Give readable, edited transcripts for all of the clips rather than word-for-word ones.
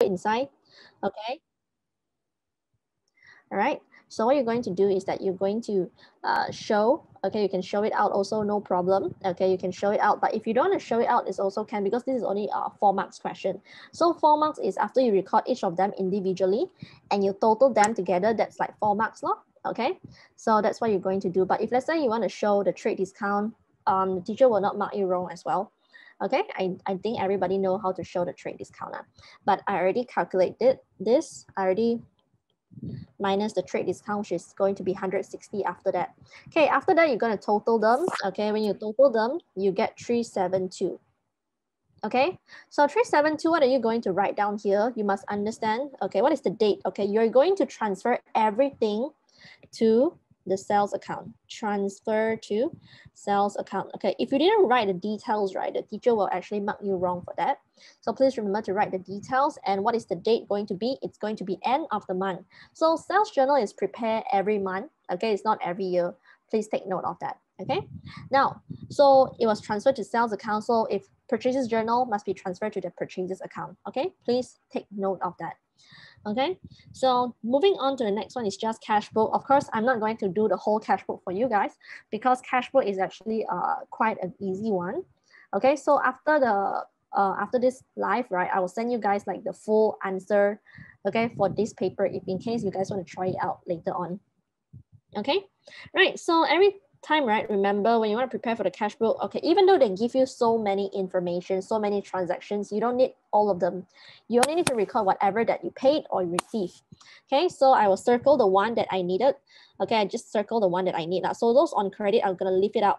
inside? Okay. All right. So what you're going to do is that you're going to show, okay, you can show it out also, no problem. Okay, you can show it out, but if you don't want to show it out, it's also can, because this is only a 4 marks question. So 4 marks is after you record each of them individually and you total them together, that's like 4 marks, no? Okay, so that's what you're going to do. But if let's say you want to show the trade discount, the teacher will not mark you wrong as well. Okay, I think everybody know how to show the trade discount. But I already calculated this, I already minus the trade discount, which is going to be 160 after that. Okay, after that, you're going to total them. Okay, when you total them, you get 372. Okay, so 372, what are you going to write down here? You must understand, okay, what is the date? Okay, you're going to transfer everything to the sales account. Transfer to sales account. Okay, if you didn't write the details right, the teacher will actually mark you wrong for that. So please remember to write the details. And what is the date going to be? It's going to be end of the month. So sales journal is prepared every month. Okay, it's not every year. Please take note of that. Okay, now, so it was transferred to sales account. So if purchases journal must be transferred to the purchases account. Okay, please take note of that. Okay, so moving on to the next one is just cash book. Of course, I'm not going to do the whole cash book for you guys because cash book is actually quite an easy one. Okay, so after this live, right, I will send you guys like the full answer, okay, for this paper, if in case you guys want to try it out later on. Okay, right, so every time, right, remember when you want to prepare for the cash book, okay, even though they give you so many information, so many transactions, you don't need all of them. You only need to record whatever that you paid or you received. Okay, so I will circle the one that I needed. Okay, I just circle the one that I need. So those on credit, I'm gonna leave it out.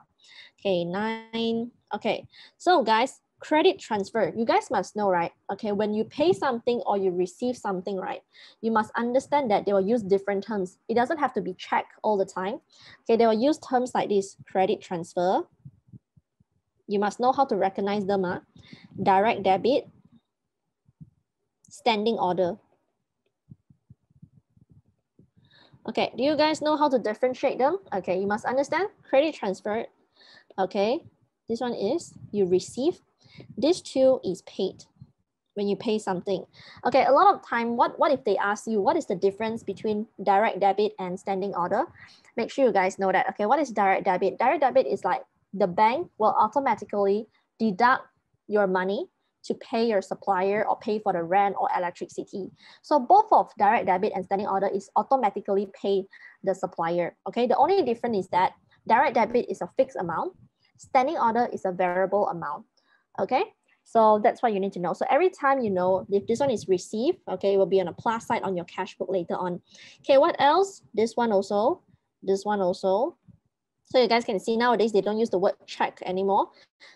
Okay, 9. Okay, so guys, credit transfer, you guys must know, right? Okay, when you pay something or you receive something, right, you must understand that they will use different terms. It doesn't have to be check all the time. Okay, they will use terms like this: credit transfer. You must know how to recognize them. Direct debit, standing order. Okay, do you guys know how to differentiate them? Okay, you must understand credit transfer. Okay, this one is you receive. This two is paid, when you pay something. Okay, a lot of time, what if they ask you, what is the difference between direct debit and standing order? Make sure you guys know that. Okay, what is direct debit? Direct debit is like the bank will automatically deduct your money to pay your supplier or pay for the rent or electricity. So both of direct debit and standing order is automatically pay the supplier. Okay, the only difference is that direct debit is a fixed amount, standing order is a variable amount. Okay, so that's what you need to know. So every time you know if this one is received, okay, it will be on a plus side on your cash book later on. Okay, what else? This one also, this one also. So you guys can see nowadays they don't use the word check anymore.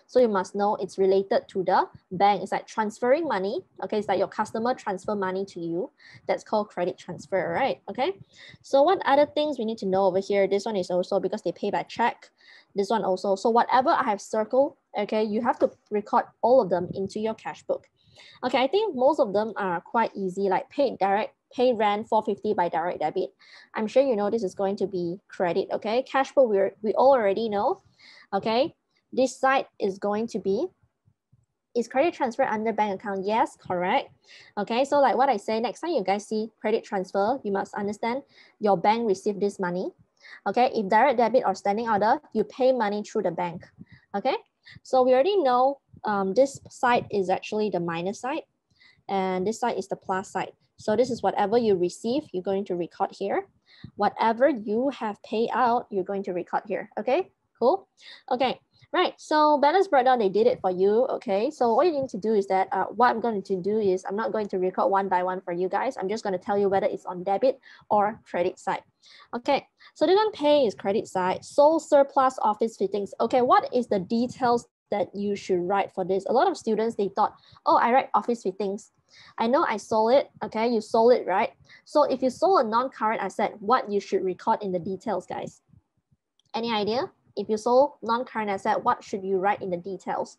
So you must know it's related to the bank. It's like transferring money. Okay, it's like your customer transfer money to you. That's called credit transfer, right? Okay. So what other things we need to know over here? This one is also because they pay by check. This one also. So whatever I have circled, okay, you have to record all of them into your cash book. Okay, I think most of them are quite easy, like pay rent 450 by direct debit. I'm sure you know this is going to be credit, okay? Cash book, we already know, okay? This side is going to be, is credit transfer under bank account? Yes, correct. Okay, so like what I say, next time you guys see credit transfer, you must understand your bank received this money. Okay, if direct debit or standing order, you pay money through the bank. Okay, so we already know this side is actually the minus side and this side is the plus side. So this is whatever you receive, you're going to record here. Whatever you have paid out, you're going to record here. Okay, cool. Okay, right. So balance breakdown, they did it for you. Okay, so what you need to do is that what I'm going to do is I'm not going to record one by one for you guys. I'm just going to tell you whether it's on debit or credit side. Okay, so this one pay is credit side. Sold surplus office fittings. Okay, what is the details that you should write for this? A lot of students, they thought, oh, I write office fittings. I know I sold it. Okay, you sold it, right? So if you sold a non-current asset, what you should record in the details, guys? Any idea? If you sold non-current asset, what should you write in the details?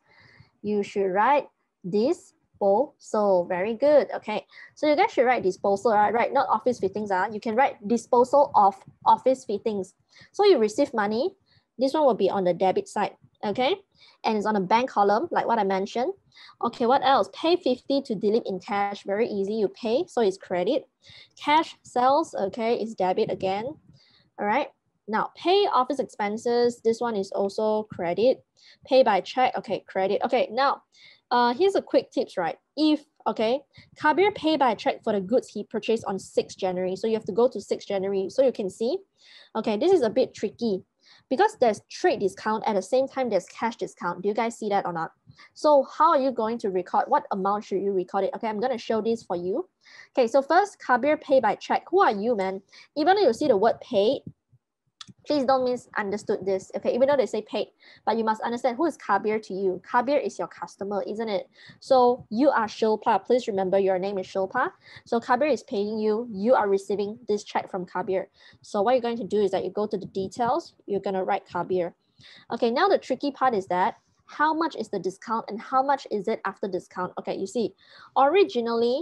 You should write disposal. Very good. Okay, so you guys should write disposal, right? Not office fittings. You can write disposal of office fittings. So you receive money. This one will be on the debit side. okay? And it's on a bank column, like what I mentioned. Okay, what else? Pay 50 to delete in cash, very easy, you pay, so it's credit. Cash sales, okay, is debit again, all right? Now, pay office expenses, this one is also credit. Pay by check, okay, credit. Okay, now, here's a quick tips, right? If, okay, Kabir pay by check for the goods he purchased on 6th January, so you have to go to 6th January, so you can see, okay, this is a bit tricky because there's trade discount at the same time there's cash discount. Do you guys see that or not? So how are you going to record? What amount should you record it? Okay, I'm going to show this for you. Okay, so first, Kabir pay by check. Who are you, man? Even though you see the word paid, please don't misunderstood this, okay? Even though they say paid, but you must understand who is Kabir to you. Kabir is your customer, isn't it? So you are Shilpa. Please remember your name is Shilpa. So Kabir is paying you. You are receiving this check from Kabir. So what you're going to do is that you go to the details. You're going to write Kabir. Okay, now the tricky part is that how much is the discount and how much is it after discount? Okay, you see, originally,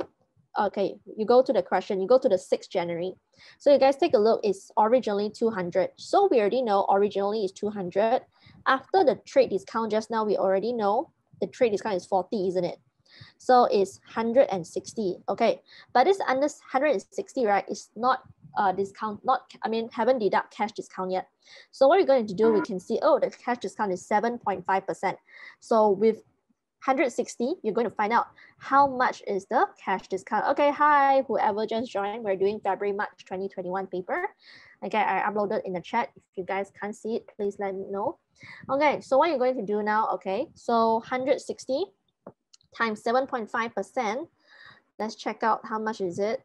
okay, you go to the question, you go to the 6th January. So you guys take a look, it's originally 200. So we already know originally is 200. After the trade discount, just now we already know the trade discount is 40, isn't it? So it's 160, okay. But this under 160, right, is not discount, haven't deduct cash discount yet. So what we're going to do, we can see, oh, the cash discount is 7.5%. So with 160, you're going to find out how much is the cash discount. Okay, hi, whoever just joined, we're doing February, March 2021 paper. Okay, I uploaded in the chat. If you guys can't see it, please let me know. Okay, so what you're going to do now, okay, so 160 times 7.5%. Let's check out how much is it.